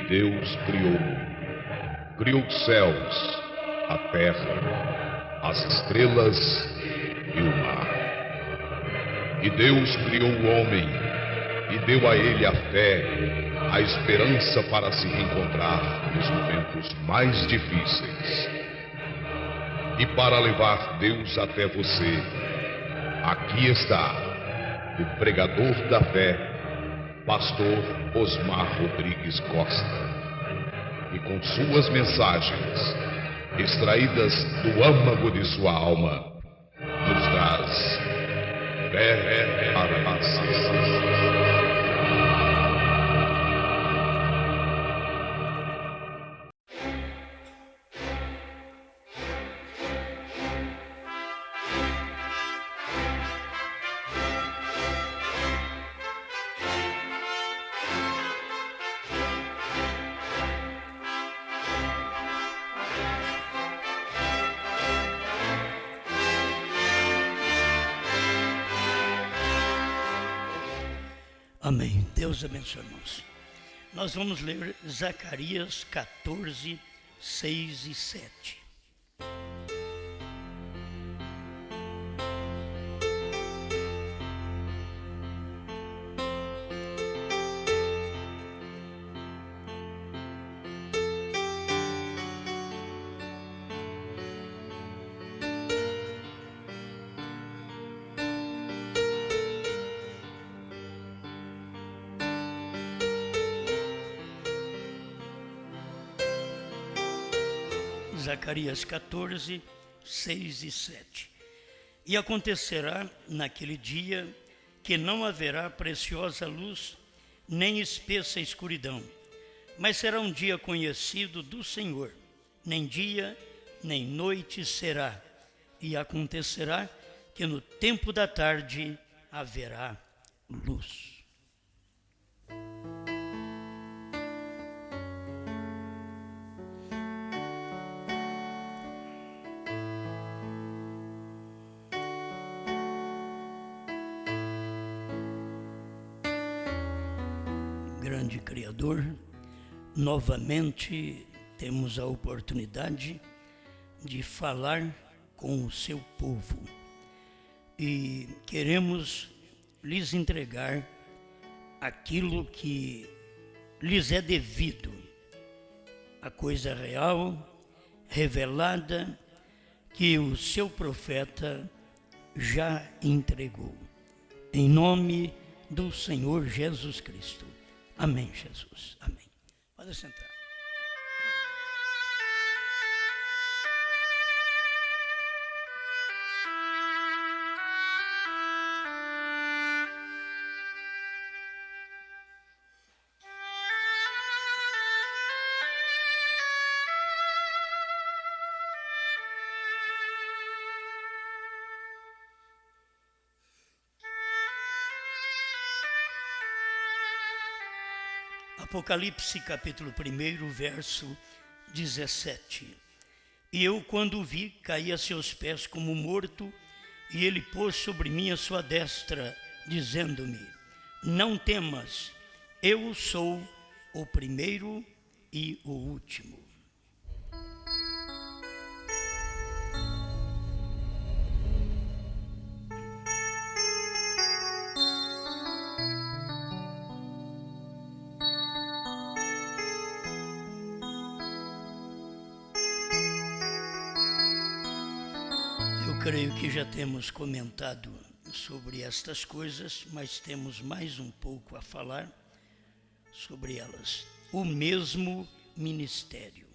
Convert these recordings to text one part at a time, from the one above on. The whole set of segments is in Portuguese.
Deus criou os céus, a terra, as estrelas e o mar. E Deus criou o homem e deu a ele a fé, a esperança para se reencontrar nos momentos mais difíceis. E para levar Deus até você, aqui está o pregador da fé, Pastor Osmar Rodrigues Costa. E com suas mensagens, extraídas do âmago de sua alma, nos traz fé para a nação. Amém. Deus abençoe, irmãos. Nós vamos ler Zacarias 14, 6 e 7. Zacarias 14, 6 e 7. E acontecerá naquele dia que não haverá preciosa luz, nem espessa escuridão, mas será um dia conhecido do Senhor, nem dia, nem noite será. E acontecerá que no tempo da tarde haverá luz. Grande Criador, novamente temos a oportunidade de falar com o seu povo e queremos lhes entregar aquilo que lhes é devido, a coisa real, revelada, que o seu profeta já entregou. Em nome do Senhor Jesus Cristo. Amém, Jesus. Amém. Pode sentar. Apocalipse capítulo 1, verso 17. E eu, quando o vi, caí a seus pés como morto, e ele pôs sobre mim a sua destra, dizendo-me: não temas, eu sou o primeiro e o último. Creio que já temos comentado sobre estas coisas, mas temos mais um pouco a falar sobre elas. O mesmo ministério.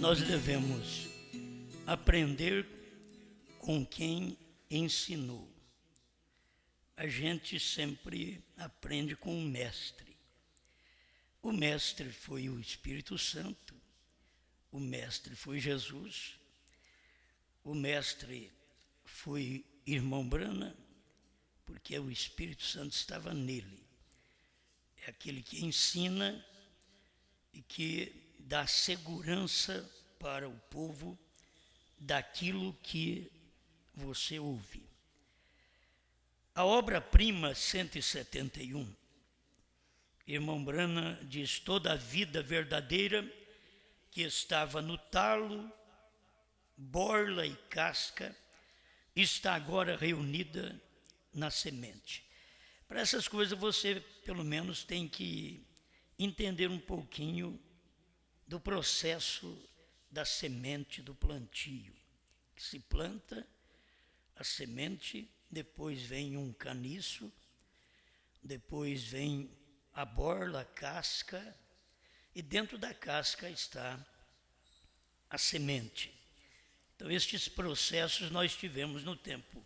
Nós devemos aprender com quem ensinou. A gente sempre aprende com o mestre. O mestre foi o Espírito Santo, o mestre foi Jesus, o mestre foi irmão Brana, porque o Espírito Santo estava nele. é aquele que ensina e que dá segurança para o povo daquilo que você ouve. A obra-prima 171, irmão Brana diz: toda a vida verdadeira que estava no talo, borla e casca, está agora reunida na semente. Para essas coisas você, pelo menos, tem que entender um pouquinho do processo da semente do plantio. Se planta a semente, depois vem um caniço, depois vem a borla, a casca, e dentro da casca está a semente. Então, estes processos nós tivemos no tempo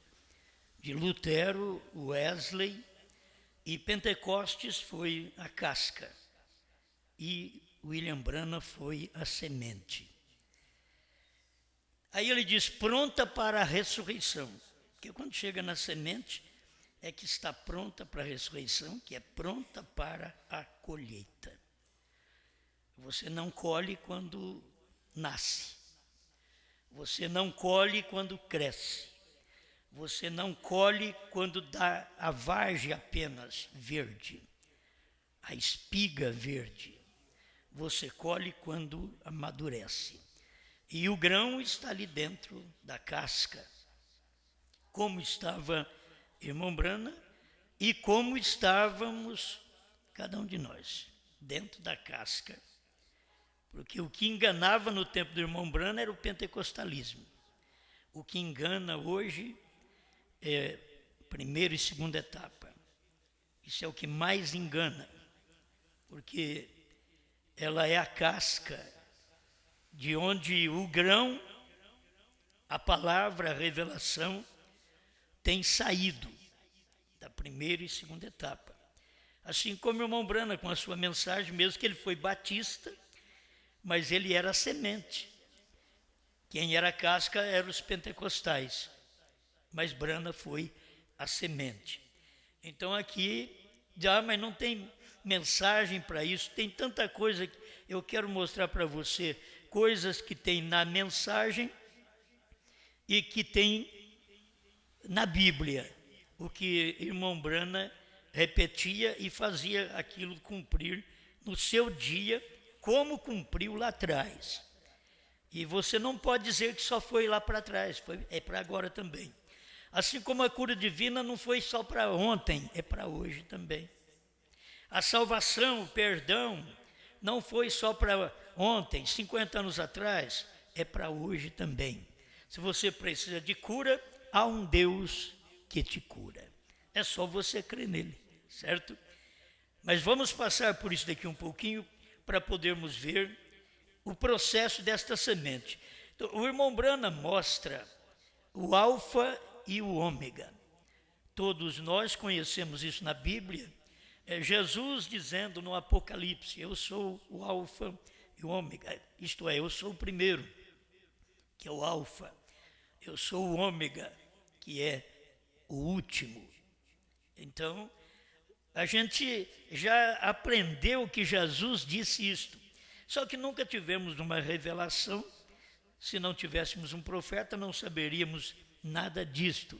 de Lutero, Wesley, e Pentecostes foi a casca, e William Branham foi a semente. Aí ele diz: pronta para a ressurreição, porque quando chega na semente é que está pronta para a ressurreição, que é pronta para a colheita. Você não colhe quando nasce, você não colhe quando cresce, você não colhe quando dá a vargem apenas verde, a espiga verde. Você colhe quando amadurece. E o grão está ali dentro da casca, como estava irmão Branham e como estávamos cada um de nós, dentro da casca. Porque o que enganava no tempo do irmão Branham era o pentecostalismo. O que engana hoje é primeira e segunda etapa. Isso é o que mais engana, porque ela é a casca de onde o grão, a palavra, a revelação, tem saído da primeira e segunda etapa. Assim como o irmão Branham com a sua mensagem, mesmo que ele foi batista, mas ele era a semente. Quem era a casca eram os pentecostais, mas Branham foi a semente. Então aqui, mas não tem mensagem para isso, tem tanta coisa que eu quero mostrar para você, coisas que tem na mensagem e que tem na Bíblia, o que irmão Branham repetia e fazia aquilo cumprir no seu dia, como cumpriu lá atrás. E você não pode dizer que só foi lá para trás, é para agora também. Assim como a cura divina não foi só para ontem, é para hoje também. A salvação, o perdão, não foi só para ontem, 50 anos atrás, é para hoje também. Se você precisa de cura, há um Deus que te cura. É só você crer nele, certo? Mas vamos passar por isso daqui um pouquinho para podermos ver o processo desta semente. Então, o irmão Branham mostra o alfa e o ômega. Todos nós conhecemos isso na Bíblia. É Jesus dizendo no Apocalipse: eu sou o alfa e o ômega, isto é, eu sou o primeiro, que é o alfa, eu sou o ômega, que é o último. Então, a gente já aprendeu que Jesus disse isto, só que nunca tivemos uma revelação. Se não tivéssemos um profeta, não saberíamos nada disto,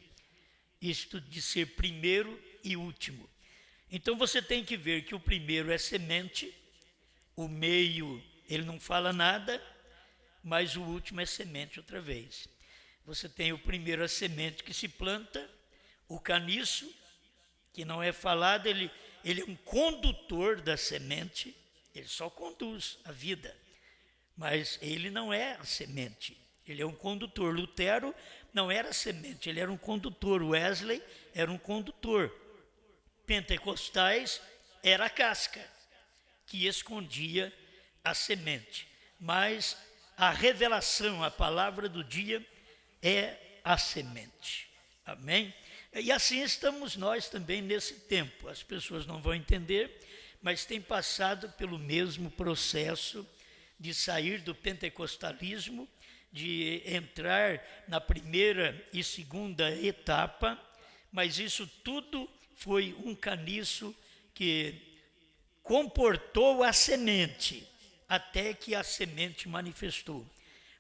isto de ser primeiro e último. Então você tem que ver que o primeiro é semente, o meio ele não fala nada, mas o último é semente outra vez. Você tem o primeiro, a semente que se planta, o caniço, que não é falado, ele é um condutor da semente, ele só conduz a vida, mas ele não é a semente, ele é um condutor. Lutero não era semente, ele era um condutor. Wesley era um condutor. Pentecostais era a casca que escondia a semente. Mas a revelação, a palavra do dia é a semente. Amém? E assim estamos nós também nesse tempo. As pessoas não vão entender, mas têm passado pelo mesmo processo de sair do pentecostalismo, de entrar na primeira e segunda etapa, mas isso tudo foi um caniço que comportou a semente, até que a semente manifestou.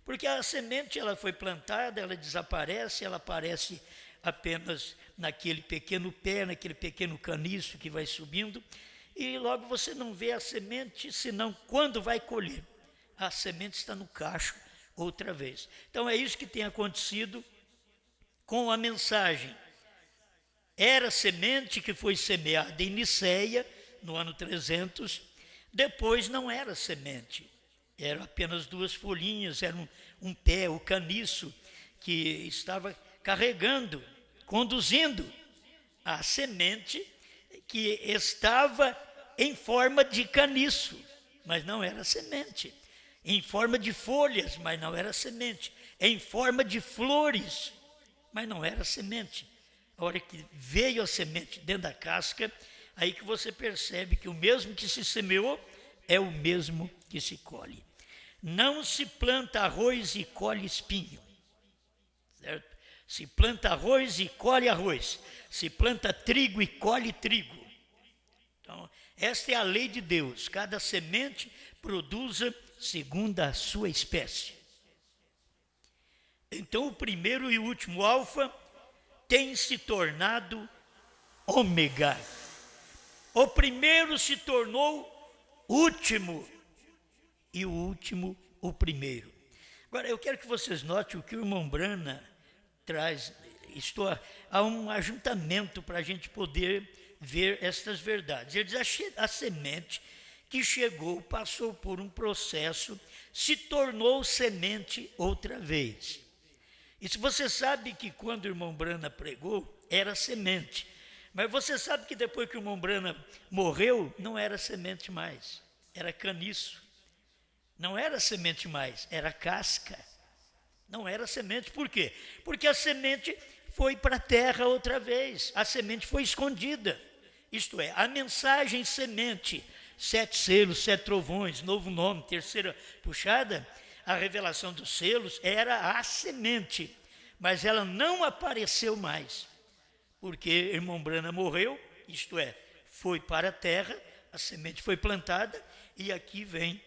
Porque a semente, ela foi plantada, ela desaparece, ela aparece apenas naquele pequeno pé, naquele pequeno caniço que vai subindo, e logo você não vê a semente, senão quando vai colher. A semente está no cacho outra vez. Então é isso que tem acontecido com a mensagem. Era semente que foi semeada em Niceia, no ano 300, depois não era semente. Eram apenas 2 folhinhas, era um pé, o caniço, que estava carregando, conduzindo a semente que estava em forma de caniço, mas não era semente. Em forma de folhas, mas não era semente. Em forma de flores, mas não era semente. A hora que veio a semente dentro da casca, aí que você percebe que o mesmo que se semeou é o mesmo que se colhe. Não se planta arroz e colhe espinho, certo? Se planta arroz e colhe arroz. Se planta trigo e colhe trigo. Então, esta é a lei de Deus. Cada semente produza segundo a sua espécie. Então, o primeiro e o último alfa tem se tornado ômega. O primeiro se tornou último e o último o primeiro. Agora, eu quero que vocês notem o que o irmão Brana traz. Há um ajuntamento para a gente poder ver estas verdades. Ele diz: a semente que chegou, passou por um processo, se tornou semente outra vez. E se você sabe que quando o irmão Brana pregou, era semente. Mas você sabe que depois que o irmão Brana morreu, não era semente mais, era caniço. Não era semente mais, era casca. Não era semente. Por quê? Porque a semente foi para a terra outra vez. A semente foi escondida. Isto é, a mensagem semente, 7 selos, 7 trovões, novo nome, terceira puxada, a revelação dos selos era a semente. Mas ela não apareceu mais. Porque irmão Brana morreu, isto é, foi para a terra, a semente foi plantada, e aqui vem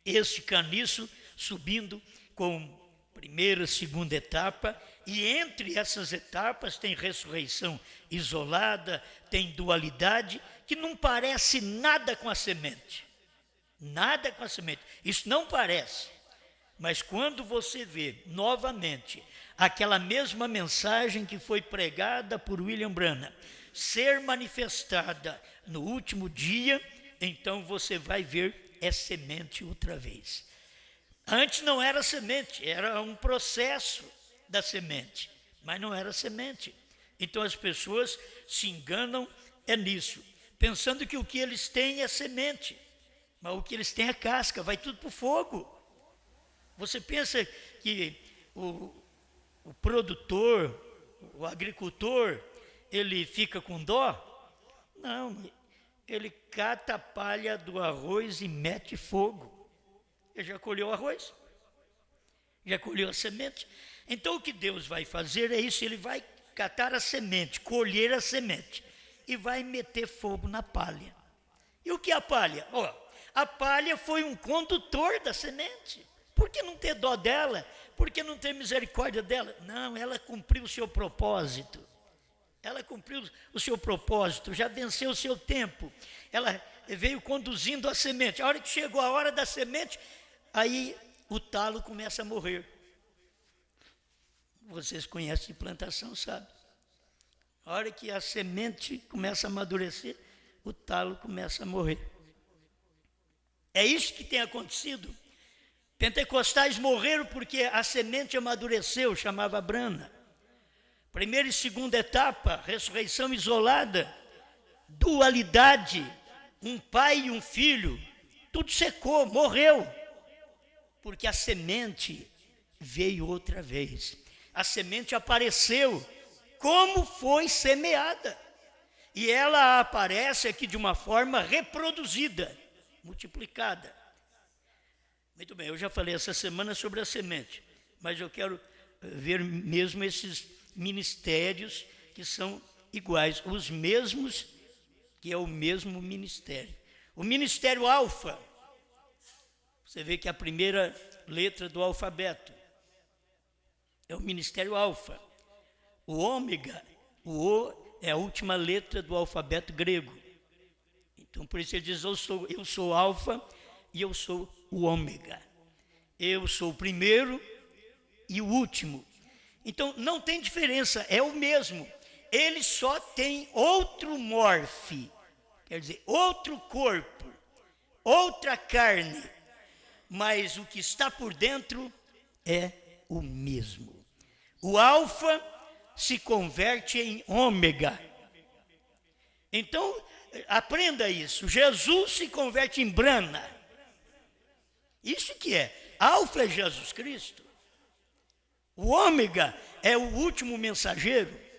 este caniço subindo com primeira, segunda etapa, e entre essas etapas tem ressurreição isolada, tem dualidade, que não parece nada com a semente. Nada com a semente. Isso não parece. Mas quando você vê novamente aquela mesma mensagem que foi pregada por William Branham ser manifestada no último dia, então você vai ver é semente outra vez. Antes não era semente, era um processo da semente, mas não era semente. Então as pessoas se enganam nisso, pensando que o que eles têm é semente, mas o que eles têm é casca, vai tudo para o fogo. Você pensa que o produtor, o agricultor, ele fica com dó? Não, ele cata a palha do arroz e mete fogo. Ele já colheu o arroz, já colheu a semente. Então o que Deus vai fazer é isso, ele vai catar a semente, colher a semente e vai meter fogo na palha. E o que é a palha? A palha foi um condutor da semente. Por que não ter dó dela? Por que não ter misericórdia dela? Não, ela cumpriu o seu propósito. Ela cumpriu o seu propósito, já venceu o seu tempo. Ela veio conduzindo a semente. A hora que chegou a hora da semente, aí o talo começa a morrer. Vocês conhecem de plantação, sabe? A hora que a semente começa a amadurecer, o talo começa a morrer. É isso que tem acontecido. Pentecostais morreram porque a semente amadureceu, chamava Brana. Primeira e segunda etapa, ressurreição isolada, dualidade, um pai e um filho, tudo secou, morreu, porque a semente veio outra vez. A semente apareceu como foi semeada, e ela aparece aqui de uma forma reproduzida, multiplicada. Muito bem, eu já falei essa semana sobre a semente, mas eu quero ver mesmo esses ministérios que são iguais, os mesmos, que é o mesmo ministério. O ministério alfa, você vê que a primeira letra do alfabeto é o ministério alfa. O ômega, o O é a última letra do alfabeto grego. Então, por isso ele diz, eu sou alfa e eu sou o ômega. Eu sou o primeiro e o último. Então, não tem diferença, é o mesmo. Ele só tem outro morfe, quer dizer, outro corpo, outra carne. Mas o que está por dentro é o mesmo. O alfa se converte em ômega. Então, aprenda isso. Jesus se converte em Brana. Isso que é. Alfa é Jesus Cristo. O ômega é o último mensageiro.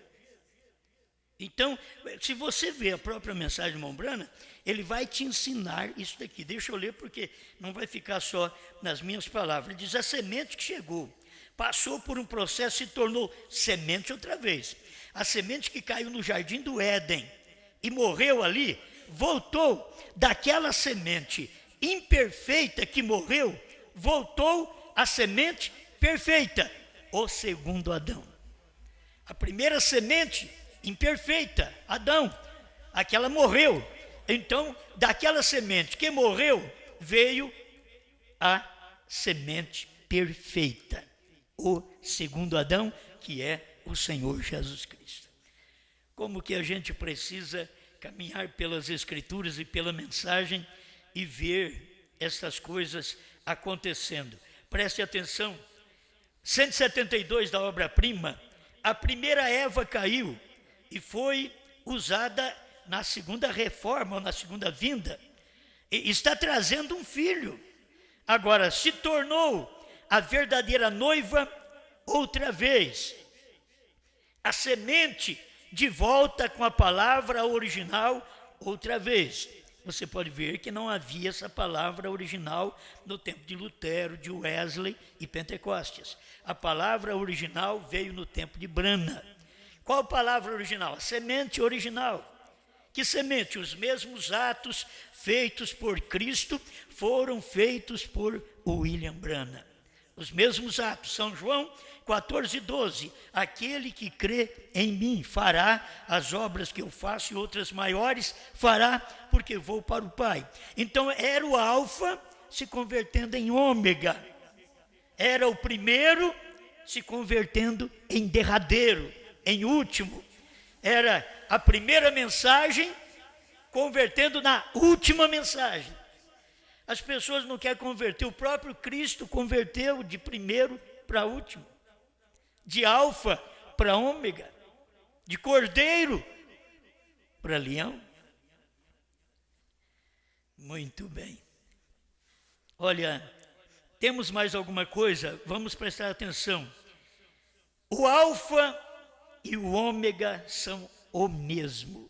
Então, se você vê a própria mensagem de irmão Brana, ele vai te ensinar isso daqui. Deixa eu ler porque não vai ficar só nas minhas palavras. Ele diz, a semente que chegou, passou por um processo e se tornou semente outra vez. A semente que caiu no jardim do Éden e morreu ali, voltou daquela semente imperfeita que morreu, voltou à semente perfeita, o segundo Adão. A primeira semente imperfeita, Adão, aquela morreu. Então, daquela semente que morreu, veio a semente perfeita, o segundo Adão, que é o Senhor Jesus Cristo. Como que a gente precisa caminhar pelas Escrituras e pela mensagem e ver essas coisas acontecendo. Preste atenção, 172 da obra-prima, a primeira Eva caiu e foi usada na segunda reforma, ou na segunda vinda, e está trazendo um filho. Agora, se tornou a verdadeira noiva outra vez. A semente de volta com a palavra original outra vez. Você pode ver que não havia essa palavra original no tempo de Lutero, de Wesley e Pentecostes. A palavra original veio no tempo de Brana. Qual palavra original? A semente original. Que semente? Os mesmos atos feitos por Cristo foram feitos por William Branham. Os mesmos atos. São João 14:12. Aquele que crê em mim fará as obras que eu faço e outras maiores fará, porque vou para o Pai. Então era o alfa se convertendo em ômega. Era o primeiro se convertendo em derradeiro, em último. Era a primeira mensagem convertendo na última mensagem. As pessoas não querem converter. O próprio Cristo converteu de primeiro para último, de alfa para ômega, de cordeiro para leão. Muito bem. Olha, temos mais alguma coisa? Vamos prestar atenção. O alfa e o ômega são o mesmo.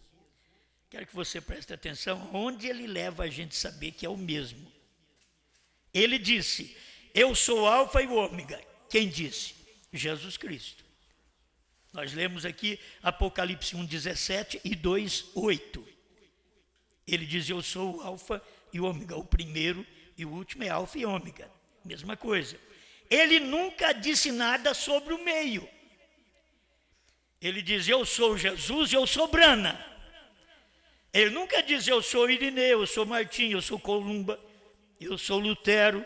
Quero que você preste atenção onde ele leva a gente a saber que é o mesmo. Ele disse, eu sou o alfa e o ômega. Quem disse? Jesus Cristo. Nós lemos aqui Apocalipse 1:17 e 2:8. Ele diz, eu sou o alfa e o ômega. O primeiro e o último é alfa e ômega. Mesma coisa. Ele nunca disse nada sobre o meio. Ele diz, eu sou Jesus e eu sou Brana. Ele nunca diz, eu sou Irineu, eu sou Martim, eu sou Columba, eu sou Lutero,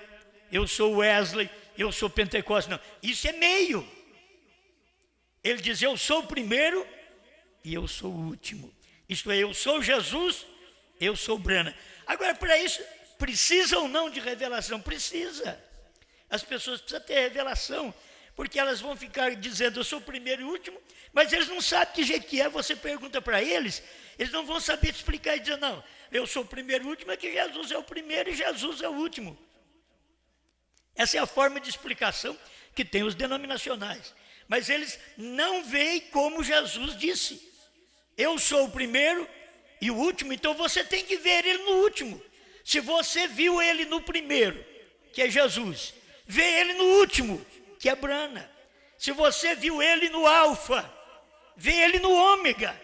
eu sou Wesley, eu sou Pentecostes. Não, isso é meio. Ele diz, eu sou o primeiro e eu sou o último. Isto é, eu sou Jesus, eu sou Brana. Agora, para isso, precisa ou não de revelação? Precisa. As pessoas precisam ter revelação, porque elas vão ficar dizendo, eu sou o primeiro e o último, mas eles não sabem que jeito que é. Você pergunta para eles, eles não vão saber te explicar e dizer, não, eu sou o primeiro e o último, é que Jesus é o primeiro e Jesus é o último. Essa é a forma de explicação que tem os denominacionais. Mas eles não veem como Jesus disse. Eu sou o primeiro e o último, então você tem que ver ele no último. Se você viu ele no primeiro, que é Jesus, vê ele no último, que é Brana. Se você viu ele no alfa, vê ele no ômega,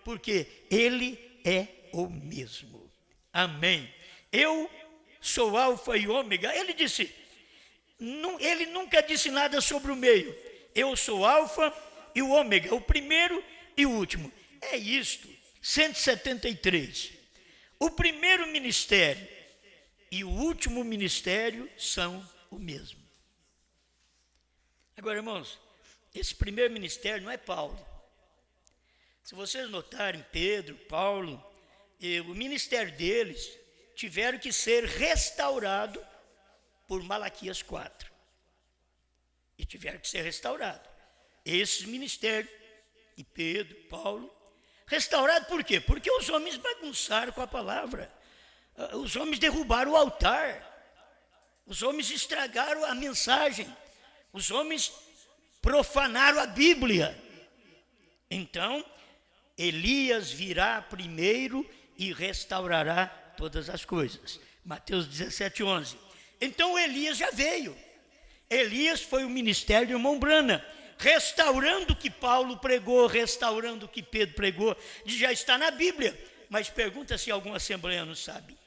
porque ele é o mesmo. Amém. eu sou alfa e ômega. Ele disse, ele nunca disse nada sobre o meio. Eu sou alfa e o ômega, o primeiro e o último. É isto, 173. O primeiro ministério e o último ministério são o mesmo. Agora, irmãos, esse primeiro ministério não é Paulo. Se vocês notarem, Pedro, Paulo, o ministério deles tiveram que ser restaurado por Malaquias 4. E tiveram que ser restaurados. Esses ministérios, de Pedro, Paulo, restaurado por quê? Porque os homens bagunçaram com a palavra. Os homens derrubaram o altar. Os homens estragaram a mensagem. Os homens profanaram a Bíblia. Então, Elias virá primeiro e restaurará todas as coisas. Mateus 17:11. Então Elias já veio. Elias foi o ministério do irmão Branham, restaurando o que Paulo pregou, restaurando o que Pedro pregou, já está na Bíblia. Mas pergunta se algum assembleano sabe.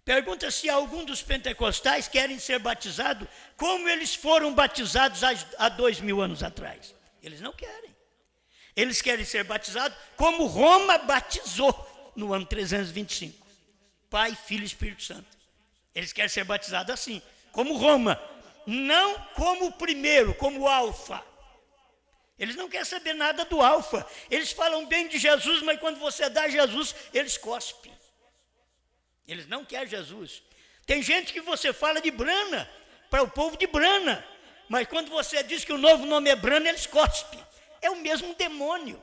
Pergunta se algum dos pentecostais querem ser batizados como eles foram batizados há 2000 anos atrás. Eles não querem. Eles querem ser batizados como Roma batizou no ano 325. Pai, Filho e Espírito Santo. Eles querem ser batizados assim, como Roma. Não como o primeiro, como o alfa. Eles não querem saber nada do alfa. Eles falam bem de Jesus, mas quando você dá Jesus, eles cospem. Eles não querem Jesus. Tem gente que você fala de Brana, para o povo de Brana, mas quando você diz que o novo nome é Brana, eles cospem. É o mesmo demônio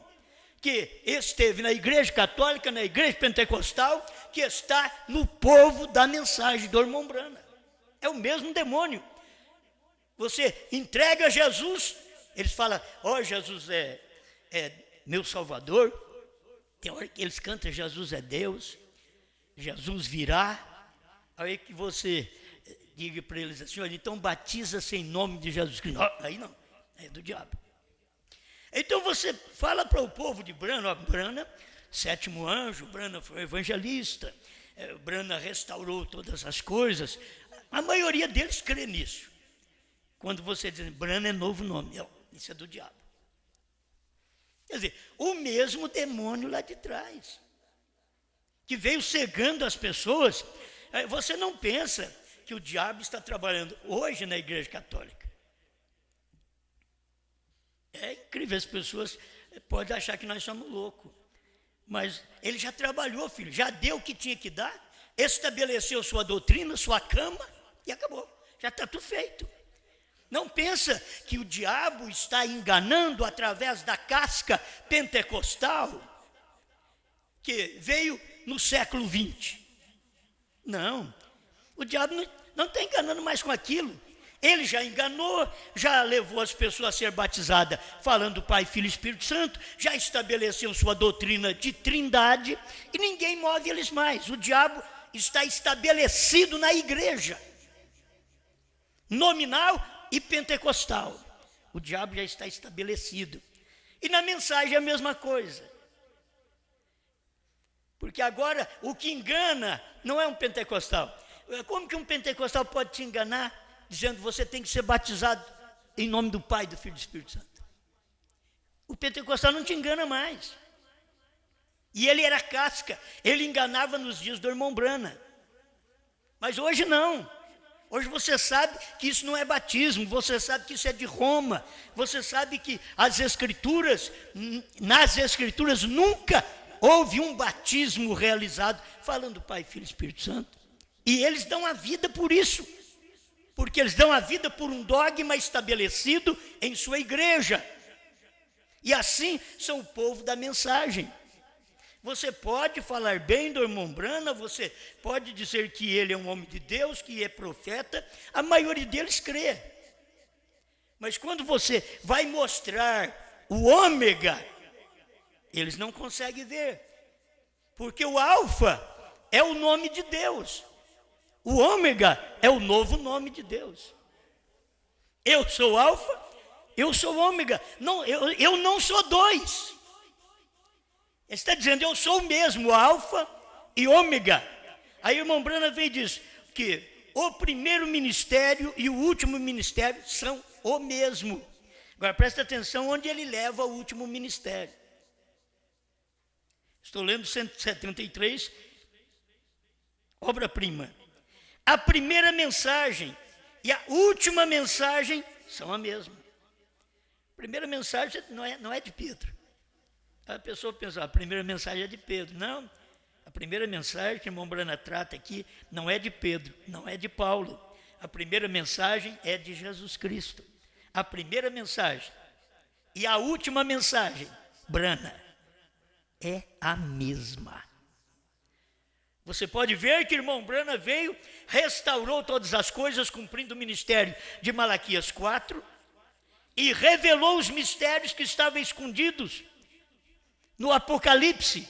que esteve na igreja católica, na igreja pentecostal, que está no povo da mensagem do irmão Brana. É o mesmo demônio. Você entrega Jesus, eles falam, Jesus é meu Salvador. Tem hora que eles cantam, Jesus é Deus, Jesus virá. Aí que você diga para eles assim, então batiza-se em nome de Jesus Cristo. Aí não, é do diabo. Então você fala para o povo de Brana, Brana, sétimo anjo, Brana foi evangelista, Brana restaurou todas as coisas. A maioria deles crê nisso. Quando você diz, Brana é novo nome, isso é do diabo. Quer dizer, o mesmo demônio lá de trás, que veio cegando as pessoas. Você não pensa que o diabo está trabalhando hoje na igreja católica. É incrível, as pessoas podem achar que nós somos loucos. Mas ele já trabalhou, filho, já deu o que tinha que dar, estabeleceu sua doutrina, sua cama, e acabou. Já está tudo feito. Não pensa que o diabo está enganando através da casca pentecostal, que veio no século 20. Não, o diabo não está enganando mais com aquilo. Ele já enganou, já levou as pessoas a ser batizadas falando Pai, Filho e Espírito Santo, já estabeleceu sua doutrina de trindade e ninguém move eles mais. O diabo está estabelecido na igreja, nominal e pentecostal. O diabo já está estabelecido. E na mensagem é a mesma coisa. Porque agora o que engana não é um pentecostal. Como que um pentecostal pode te enganar dizendo que você tem que ser batizado em nome do Pai, do Filho e do Espírito Santo? O pentecostal não te engana mais. E ele era casca, ele enganava nos dias do irmão Branham. Mas hoje não. Hoje você sabe que isso não é batismo, você sabe que isso é de Roma, você sabe que nas Escrituras nunca houve um batismo realizado falando Pai, Filho e Espírito Santo. E eles dão a vida por isso. Porque eles dão a vida por um dogma estabelecido em sua igreja. E assim são o povo da mensagem. Você pode falar bem do irmão Branham, você pode dizer que ele é um homem de Deus, que é profeta, a maioria deles crê. Mas quando você vai mostrar o ômega, eles não conseguem ver. Porque o alfa é o nome de Deus. O ômega é o novo nome de Deus. Eu sou alfa, eu sou ômega. Não, eu não sou dois. Ele está dizendo, eu sou o mesmo, alfa e ômega. Aí o irmão Branham vem e diz que o primeiro ministério e o último ministério são o mesmo. Agora presta atenção onde ele leva o último ministério. Estou lendo 173, obra-prima. A primeira mensagem e a última mensagem são a mesma. A primeira mensagem não é de Pedro. A pessoa pensa, a primeira mensagem é de Pedro. Não, a primeira mensagem que o irmão Branham trata aqui não é de Pedro, não é de Paulo. A primeira mensagem é de Jesus Cristo. A primeira mensagem e a última mensagem, Branham, é a mesma. Você pode ver que o irmão Branham veio, restaurou todas as coisas, cumprindo o ministério de Malaquias 4, e revelou os mistérios que estavam escondidos no Apocalipse,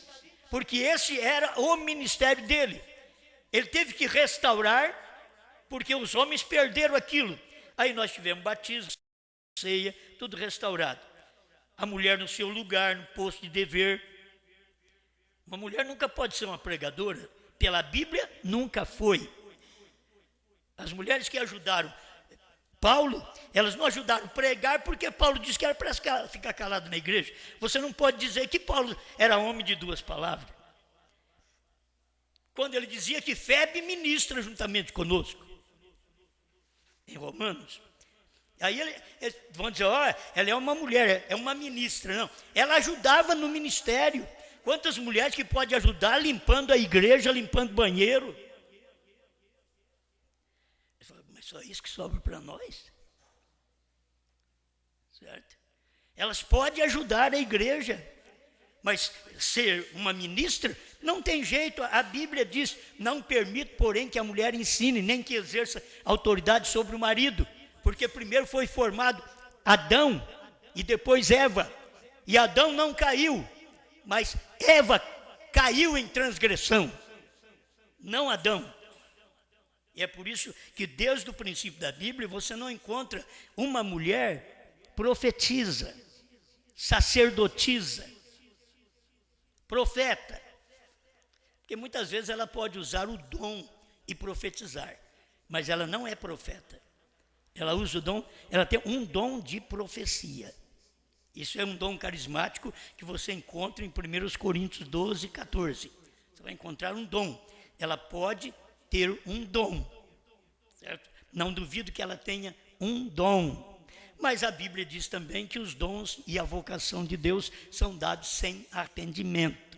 porque esse era o ministério dele. Ele teve que restaurar, porque os homens perderam aquilo. Aí nós tivemos batismo, ceia, tudo restaurado. A mulher no seu lugar, no posto de dever. Uma mulher nunca pode ser uma pregadora. Pela Bíblia, nunca foi. As mulheres que ajudaram Paulo, elas não ajudaram a pregar, porque Paulo disse que era para ficar calado na igreja. Você não pode dizer que Paulo era homem de duas palavras. Quando ele dizia que Febe ministra juntamente conosco, em Romanos. Aí eles vão dizer, ela é uma mulher, é uma ministra. Não, ela ajudava no ministério. Quantas mulheres que podem ajudar limpando a igreja, limpando banheiro? Mas só isso que sobra para nós? Certo? Elas podem ajudar a igreja, mas ser uma ministra não tem jeito. A Bíblia diz, não permite, porém, que a mulher ensine, nem que exerça autoridade sobre o marido, porque primeiro foi formado Adão e depois Eva, e Adão não caiu, mas Eva caiu em transgressão, não Adão. E é por isso que desde o princípio da Bíblia você não encontra uma mulher profetisa, sacerdotisa, profeta, porque muitas vezes ela pode usar o dom e profetizar, mas ela não é profeta. Ela usa o dom, ela tem um dom de profecia. Isso é um dom carismático que você encontra em 1 Coríntios 12, 14. Você vai encontrar um dom. Ela pode ter um dom, certo? Não duvido que ela tenha um dom. Mas a Bíblia diz também que os dons e a vocação de Deus são dados sem arrependimento.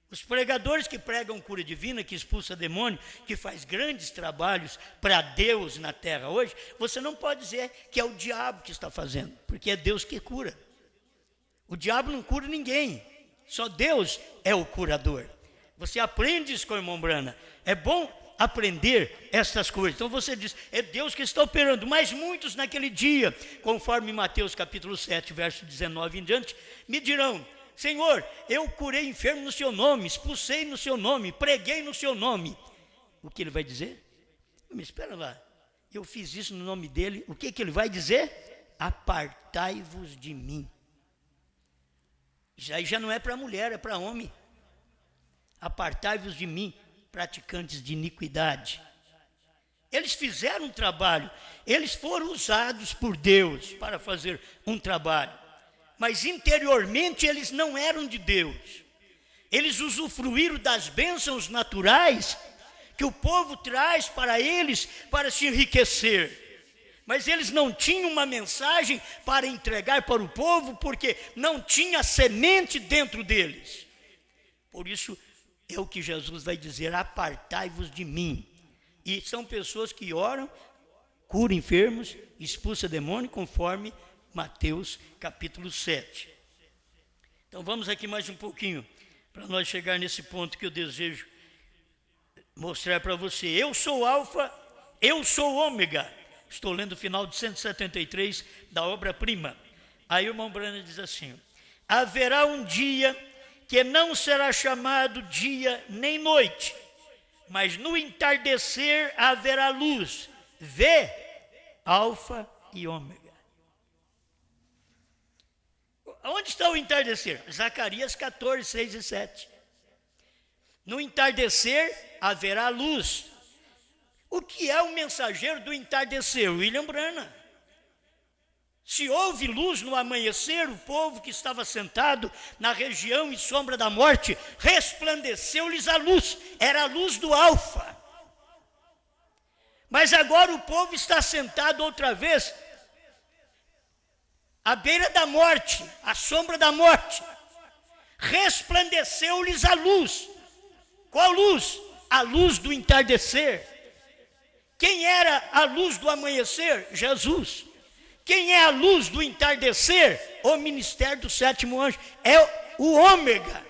Os pregadores que pregam cura divina, que expulsa demônio, que faz grandes trabalhos para Deus na terra hoje, você não pode dizer que é o diabo que está fazendo, porque é Deus que cura. O diabo não cura ninguém, só Deus é o curador. Você aprende isso com o irmão Branham. É bom aprender essas coisas. Então você diz, é Deus que está operando. Mas muitos naquele dia, conforme Mateus capítulo 7, verso 19 em diante, me dirão, Senhor, eu curei enfermo no seu nome, expulsei no seu nome, preguei no seu nome. O que ele vai dizer? Me espera lá, eu fiz isso no nome dele. O que ele vai dizer? Apartai-vos de mim. Aí já não é para mulher, é para homem. Apartai-vos de mim, praticantes de iniquidade. Eles fizeram um trabalho, eles foram usados por Deus para fazer um trabalho. Mas interiormente eles não eram de Deus. Eles usufruíram das bênçãos naturais que o povo traz para eles para se enriquecer. Mas eles não tinham uma mensagem para entregar para o povo, porque não tinha semente dentro deles. Por isso é o que Jesus vai dizer, apartai-vos de mim. E são pessoas que oram, curam enfermos, expulsam demônio, conforme Mateus capítulo 7. Então vamos aqui mais um pouquinho, para nós chegar nesse ponto que eu desejo mostrar para você. Eu sou Alfa, eu sou Ômega. Estou lendo o final de 173 da obra-prima. Aí o irmão Branham diz assim, haverá um dia que não será chamado dia nem noite, mas no entardecer haverá luz. Vê, Alfa e Ômega. Onde está o entardecer? Zacarias 14, 6 e 7. No entardecer haverá luz. O que é o mensageiro do entardecer? William Branham. Se houve luz no amanhecer, o povo que estava sentado na região e sombra da morte, resplandeceu-lhes a luz, era a luz do alfa. Mas agora o povo está sentado outra vez à beira da morte, à sombra da morte. Resplandeceu-lhes a luz. Qual luz? A luz do entardecer. Quem era a luz do amanhecer? Jesus. Quem é a luz do entardecer? O ministério do sétimo anjo. É o ômega.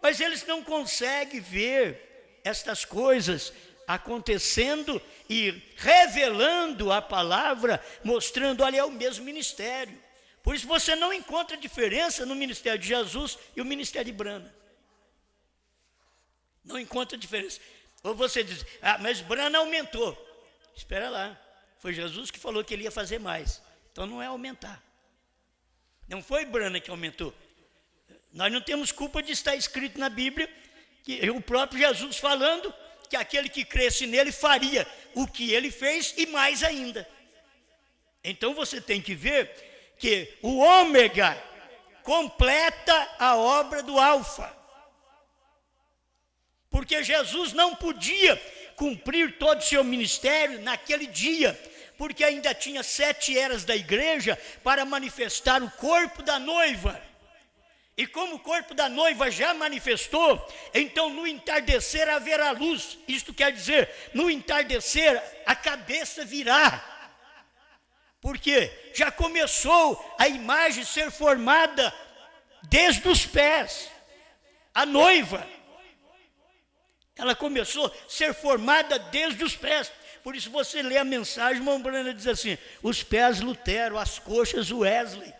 Mas eles não conseguem ver estas coisas acontecendo e revelando a palavra, mostrando, olha, é o mesmo ministério. Por isso você não encontra diferença no ministério de Jesus e o ministério de Branham. Não encontra diferença. Ou você diz, mas Branham aumentou. Espera lá, foi Jesus que falou que ele ia fazer mais. Então não é aumentar. Não foi Branham que aumentou. Nós não temos culpa de estar escrito na Bíblia, que o próprio Jesus falando que aquele que cresce nele faria o que ele fez e mais ainda. Então você tem que ver que o ômega completa a obra do alfa. Porque Jesus não podia cumprir todo o seu ministério naquele dia, porque ainda tinha 7 eras da igreja para manifestar o corpo da noiva. E como o corpo da noiva já manifestou, então no entardecer haverá luz. Isto quer dizer, no entardecer a cabeça virá. Porque já começou a imagem ser formada desde os pés. A noiva, ela começou a ser formada desde os pés. Por isso você lê a mensagem, irmão Branham diz assim, os pés Lutero, as coxas Wesley.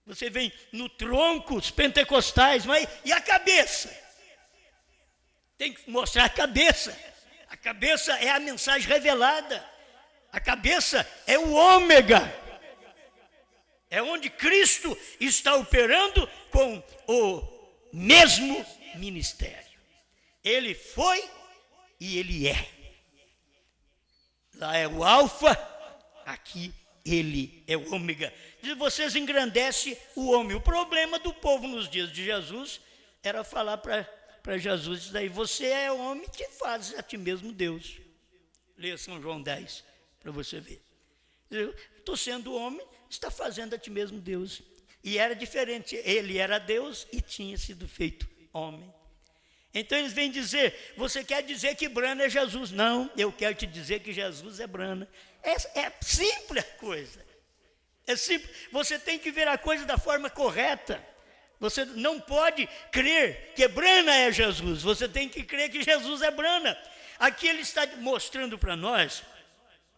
Você vem no tronco, os pentecostais, mas e a cabeça? Tem que mostrar a cabeça. A cabeça é a mensagem revelada. A cabeça é o ômega. É onde Cristo está operando com o mesmo ministério. Ele foi e ele é. Lá é o alfa, aqui ele é o ômega. E vocês engrandecem o homem. O problema do povo nos dias de Jesus era falar para Jesus isso daí. Você é homem que faz a ti mesmo Deus. Leia São João 10 para você ver. Estou sendo homem, está fazendo a ti mesmo Deus. E era diferente. Ele era Deus e tinha sido feito homem. Então eles vêm dizer, você quer dizer que Branham é Jesus? Não, eu quero te dizer que Jesus é Branham. É simples a coisa. É simples. Você tem que ver a coisa da forma correta. Você não pode crer que Branham é Jesus. Você tem que crer que Jesus é Branham. Aqui ele está mostrando para nós,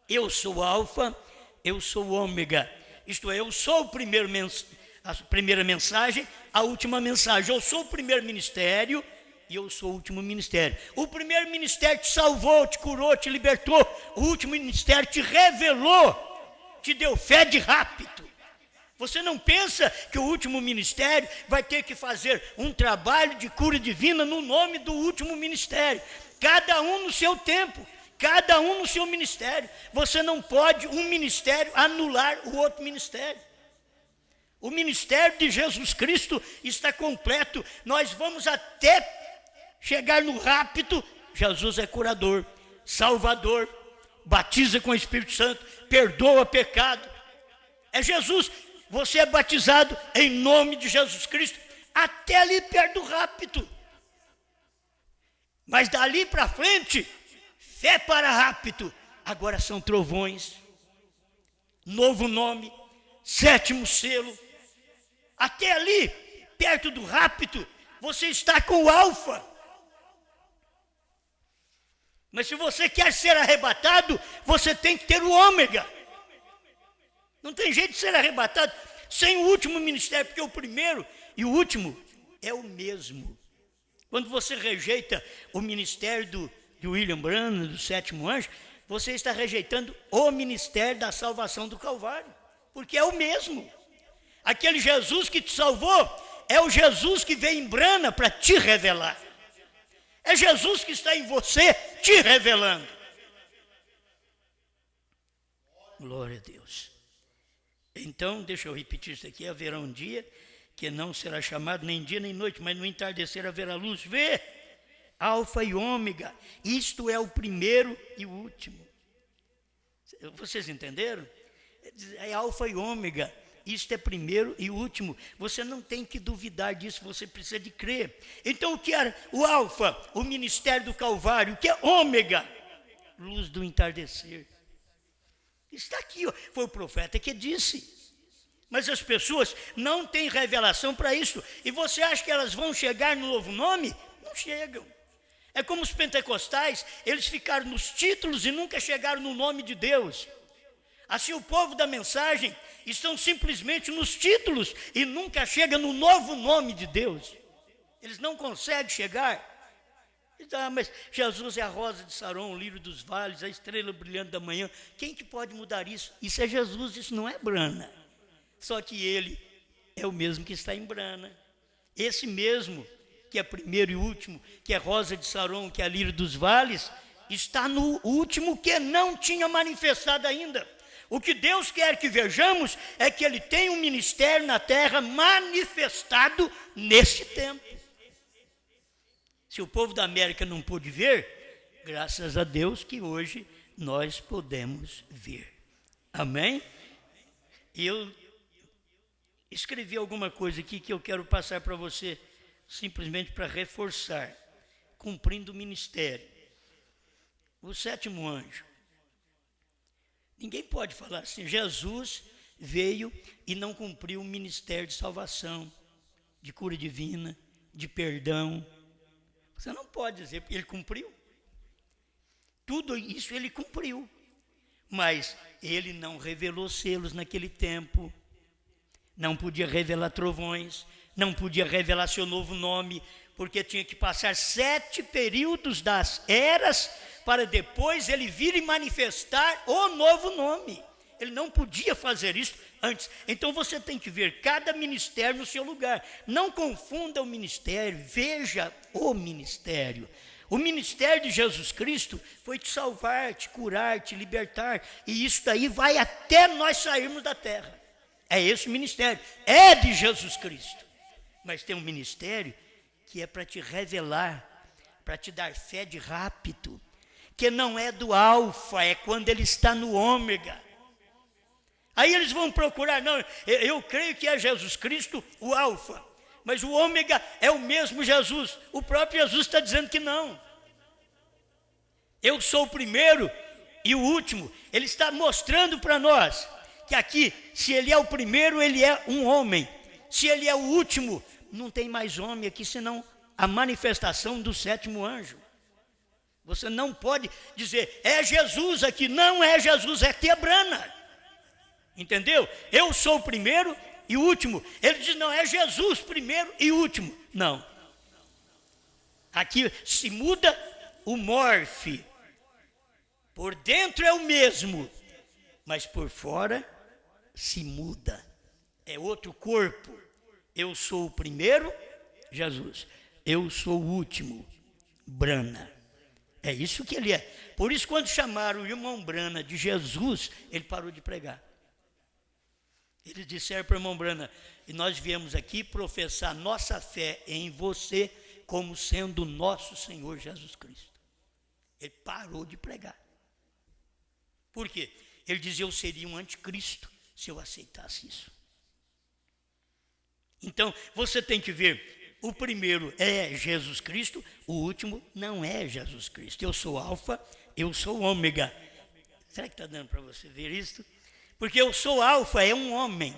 eu sou o alfa, eu sou o ômega. Isto é, eu sou a primeira mensagem, a última mensagem. Eu sou o primeiro ministério e eu sou o último ministério. O primeiro ministério te salvou, te curou, te libertou. O último ministério te revelou, te deu fé de rapto. Você não pensa que o último ministério vai ter que fazer um trabalho de cura divina no nome do último ministério. Cada um no seu tempo, cada um no seu ministério. Você não pode, um ministério, anular o outro ministério. O ministério de Jesus Cristo está completo. Nós vamos até chegar no rapto. Jesus é curador, salvador, batiza com o Espírito Santo, perdoa pecado. É Jesus. Você é batizado em nome de Jesus Cristo até ali perto do rapto. Mas dali para frente, fé para rapto. Agora são trovões, novo nome, sétimo selo. Até ali, perto do rapto, você está com o alfa. Mas se você quer ser arrebatado, você tem que ter o ômega. Não tem jeito de ser arrebatado sem o último ministério, porque o primeiro e o último é o mesmo. Quando você rejeita o ministério de William Branham, do sétimo anjo, você está rejeitando o ministério da salvação do Calvário, porque é o mesmo. Aquele Jesus que te salvou é o Jesus que veio em Brana para te revelar. É Jesus que está em você te revelando. Glória a Deus. Então, deixa eu repetir isso aqui. Haverá um dia que não será chamado nem dia nem noite, mas no entardecer haverá luz. Vê, Alfa e Ômega, isto é o primeiro e o último. Vocês entenderam? É Alfa e Ômega, isto é primeiro e último. Você não tem que duvidar disso, você precisa de crer. Então o que era o Alfa? O ministério do Calvário. O que é Ômega? Luz do entardecer. Está aqui, ó. Foi o profeta que disse. Mas as pessoas não têm revelação para isso. E você acha que elas vão chegar no novo nome? Não chegam. É como os pentecostais, eles ficaram nos títulos e nunca chegaram no nome de Deus. Assim o povo da mensagem estão simplesmente nos títulos e nunca chegam no novo nome de Deus. Eles não conseguem chegar. Mas Jesus é a rosa de Saron, o lírio dos vales, a estrela brilhante da manhã. Quem que pode mudar isso? Isso é Jesus, isso não é Brana. Só que ele é o mesmo que está em Brana. Esse mesmo, que é primeiro e último, que é rosa de Saron, que é a lírio dos vales, está no último que não tinha manifestado ainda. O que Deus quer que vejamos é que ele tem um ministério na terra manifestado nesse tempo. Se o povo da América não pôde ver, graças a Deus que hoje nós podemos ver. Amém? E eu escrevi alguma coisa aqui que eu quero passar para você, simplesmente para reforçar, cumprindo o ministério. O sétimo anjo. Ninguém pode falar assim, Jesus veio e não cumpriu o ministério de salvação, de cura divina, de perdão. Você não pode dizer, porque ele cumpriu. Tudo isso ele cumpriu. Mas ele não revelou selos naquele tempo. Não podia revelar trovões. Não podia revelar seu novo nome. Porque tinha que passar 7 períodos das eras para depois ele vir e manifestar o novo nome. Ele não podia fazer isso antes. Então você tem que ver cada ministério no seu lugar. Não confunda o ministério, veja o ministério. O ministério de Jesus Cristo foi te salvar, te curar, te libertar. E isso daí vai até nós sairmos da terra. É esse o ministério, é de Jesus Cristo. Mas tem um ministério que é para te revelar, para te dar fé de rápido, que não é do alfa, é quando ele está no ômega. Aí eles vão procurar, não, eu creio que é Jesus Cristo o alfa, mas o ômega é o mesmo Jesus. O próprio Jesus está dizendo que não. Eu sou o primeiro e o último. Ele está mostrando para nós que aqui, se ele é o primeiro, ele é um homem. Se ele é o último, não tem mais homem aqui, senão a manifestação do sétimo anjo. Você não pode dizer, é Jesus aqui. Não é Jesus, é Brana. Entendeu? Eu sou o primeiro e o último. Ele diz, não, é Jesus primeiro e último. Não. Aqui se muda o morfe. Por dentro é o mesmo, mas por fora se muda. É outro corpo. Eu sou o primeiro, Jesus. Eu sou o último, Brana. É isso que ele é. Por isso, quando chamaram o irmão Brana de Jesus, ele parou de pregar. Eles disseram para o irmão Brana, e nós viemos aqui professar nossa fé em você como sendo nosso Senhor Jesus Cristo. Ele parou de pregar. Por quê? Ele dizia, eu seria um anticristo se eu aceitasse isso. Então, você tem que ver, o primeiro é Jesus Cristo, o último não é Jesus Cristo. Eu sou alfa, eu sou ômega. Será que está dando para você ver isso? Porque eu sou alfa, é um homem,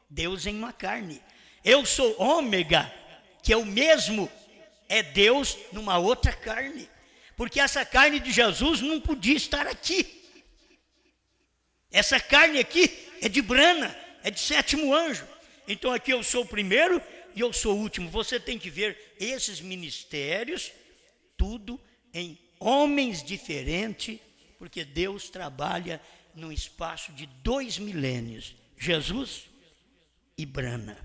Deus em uma carne. Eu sou ômega, que é o mesmo, é Deus numa outra carne. Porque essa carne de Jesus não podia estar aqui. Essa carne aqui é de Brana, é de sétimo anjo. Então aqui eu sou o primeiro e eu sou o último. Você tem que ver esses ministérios, tudo em homens diferentes, porque Deus trabalha num espaço de 2 milênios. Jesus e Brana.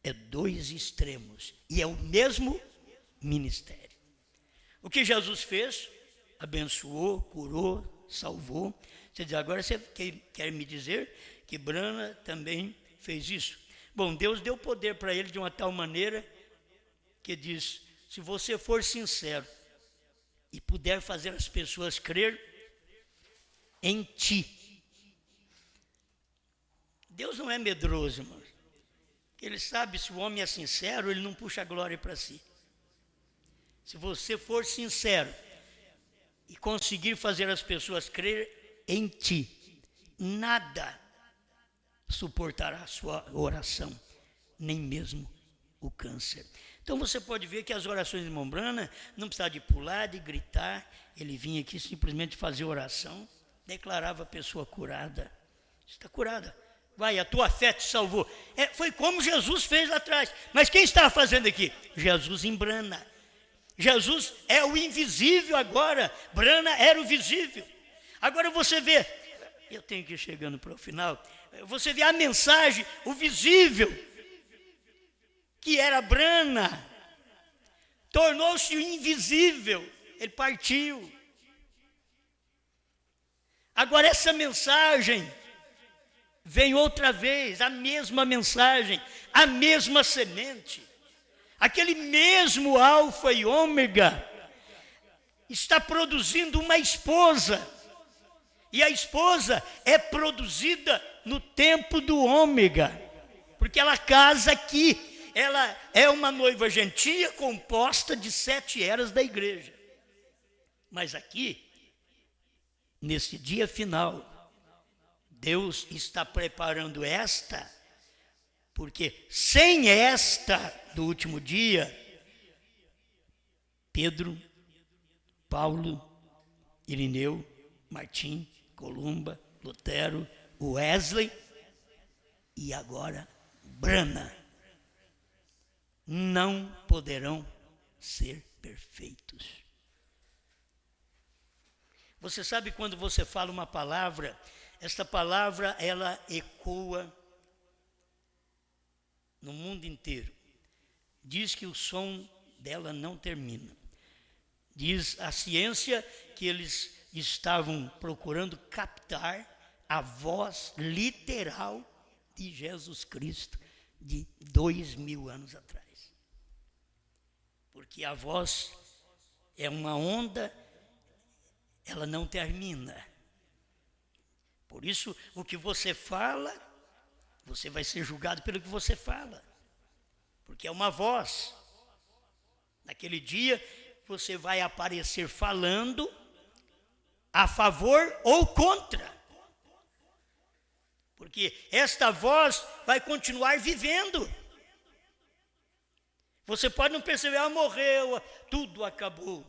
é dois extremos e é o mesmo ministério. O que Jesus fez? Abençoou, curou, salvou. Você diz, agora você quer me dizer que Brana também fez isso? Bom, Deus deu poder para ele de uma tal maneira que diz, se você for sincero e puder fazer as pessoas crer em ti. Deus não é medroso, irmão. Ele sabe, se o homem é sincero, ele não puxa a glória para si. Se você for sincero e conseguir fazer as pessoas crer em ti, nada suportará a sua oração, nem mesmo o câncer. Então você pode ver que as orações de irmão Brana não precisava de pular, de gritar, ele vinha aqui simplesmente fazer oração, declarava a pessoa curada. Está curada. Vai, a tua fé te salvou. Foi como Jesus fez lá atrás. Mas quem estava fazendo aqui? Jesus em Brana. Jesus é o invisível agora. Brana era o visível. Agora você vê, eu tenho que ir chegando para o final, você vê a mensagem, o visível, que era Brana, tornou-se o invisível, ele partiu. Agora essa mensagem vem outra vez, a mesma mensagem, a mesma semente, aquele mesmo alfa e ômega está produzindo uma esposa, e a esposa é produzida no tempo do ômega, porque ela casa aqui. Ela é uma noiva gentia composta de 7 eras da igreja. Mas aqui, nesse dia final, Deus está preparando esta, porque sem esta do último dia, Pedro, Paulo, Irineu, Martim, Columba, Lutero, Wesley e agora Brana não poderão ser perfeitos. Você sabe quando você fala uma palavra, esta palavra ela ecoa no mundo inteiro. Diz que o som dela não termina. Diz a ciência que eles estavam procurando captar a voz literal de Jesus Cristo de 2000 anos atrás. Porque a voz é uma onda, ela não termina. Por isso, o que você fala, você vai ser julgado pelo que você fala. Porque é uma voz. Naquele dia, você vai aparecer falando a favor ou contra. Porque esta voz vai continuar vivendo. Você pode não perceber, morreu, tudo acabou.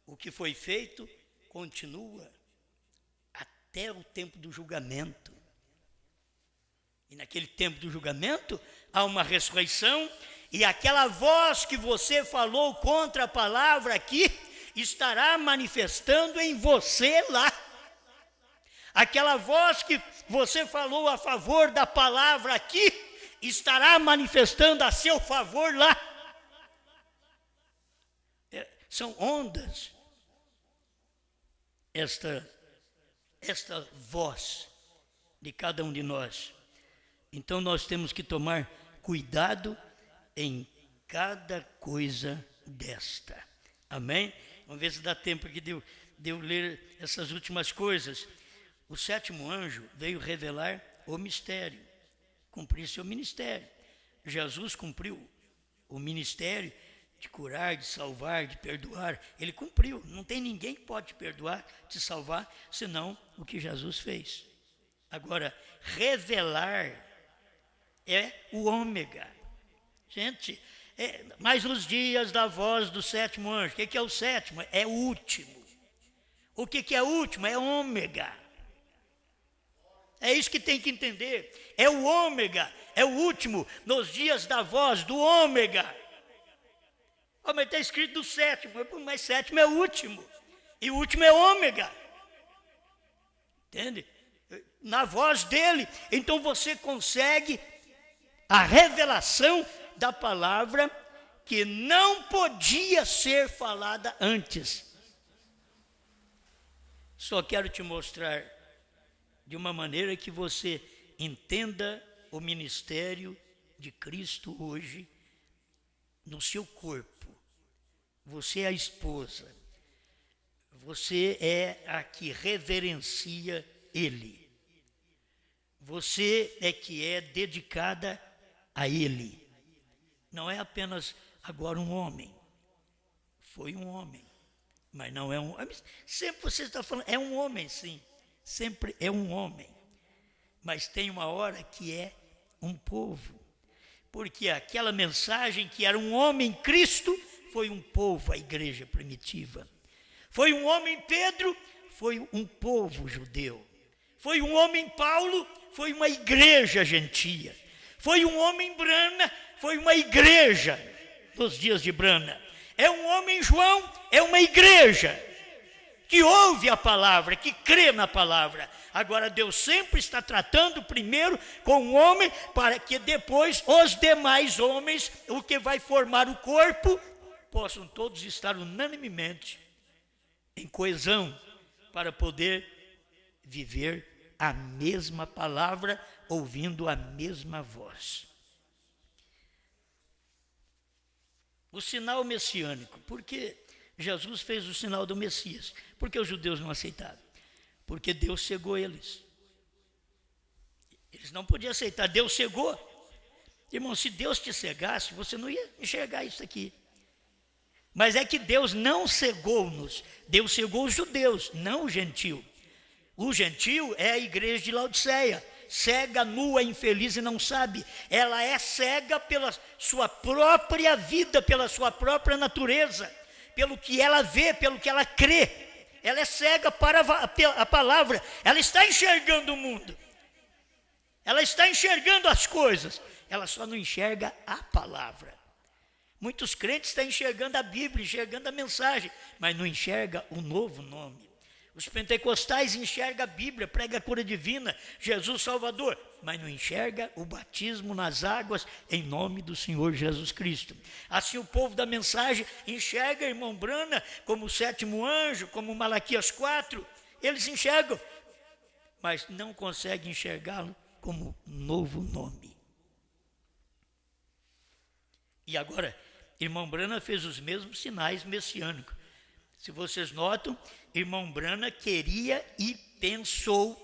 O que foi feito continua até o tempo do julgamento. E naquele tempo do julgamento, há uma ressurreição, e aquela voz que você falou contra a palavra aqui, estará manifestando em você lá. Aquela voz que você falou a favor da palavra aqui, estará manifestando a seu favor lá. São ondas. Esta voz de cada um de nós. Então nós temos que tomar cuidado em cada coisa desta. Amém? Vamos ver se dá tempo aqui de eu ler essas últimas coisas. O 7º anjo veio revelar o mistério, cumprir seu ministério. Jesus cumpriu o ministério de curar, de salvar, de perdoar. Ele cumpriu. Não tem ninguém que pode te perdoar, te salvar, senão o que Jesus fez. Agora, revelar é o ômega. Gente, mas nos dias da voz do 7º anjo, o que é o 7º? É o último. O que é o último? É ômega. É isso que tem que entender. É o ômega, é o último, nos dias da voz do ômega. Oh, mas está escrito do 7º, mas 7º é o último. E o último é ômega. Entende? Na voz dele. Então você consegue a revelação da palavra que não podia ser falada antes. Só quero te mostrar de uma maneira que você entenda o ministério de Cristo hoje no seu corpo. Você é a esposa, você é a que reverencia Ele, você é que é dedicada a Ele. Não é apenas agora um homem, foi um homem, mas não é um homem. Sempre você está falando, é um homem sim, sempre é um homem, mas tem uma hora que é um povo, porque aquela mensagem que era um homem Cristo, foi um povo, a igreja primitiva. Foi um homem Pedro, foi um povo judeu. Foi um homem Paulo, foi uma igreja gentia. Foi um homem Brana, foi uma igreja nos dias de Brana. É um homem João, é uma igreja que ouve a palavra, que crê na palavra. Agora Deus sempre está tratando primeiro com o homem, para que depois os demais homens, o que vai formar o corpo, possam todos estar unanimemente em coesão para poder viver a mesma palavra, ouvindo a mesma voz. O sinal messiânico. Por que Jesus fez o sinal do Messias? Porque os judeus não aceitaram. Porque Deus cegou eles. Eles não podiam aceitar, Deus cegou. Irmão, se Deus te cegasse, você não ia enxergar isso aqui. Mas é que Deus não cegou-nos, Deus cegou os judeus, não o gentio. O gentio é a igreja de Laodiceia, cega, nua, infeliz e não sabe. Ela é cega pela sua própria vida, pela sua própria natureza, pelo que ela vê, pelo que ela crê. Ela é cega para a palavra, ela está enxergando o mundo, ela está enxergando as coisas, ela só não enxerga a palavra. Muitos crentes estão enxergando a Bíblia, enxergando a mensagem, mas não enxerga o novo nome. Os pentecostais enxergam a Bíblia, pregam a cura divina, Jesus Salvador, mas não enxerga o batismo nas águas em nome do Senhor Jesus Cristo. Assim o povo da mensagem enxerga irmão Brana como o sétimo anjo, como Malaquias 4, eles enxergam, mas não conseguem enxergá-lo como novo nome. E agora, irmão Brana fez os mesmos sinais messiânicos. Se vocês notam, irmão Brana queria e pensou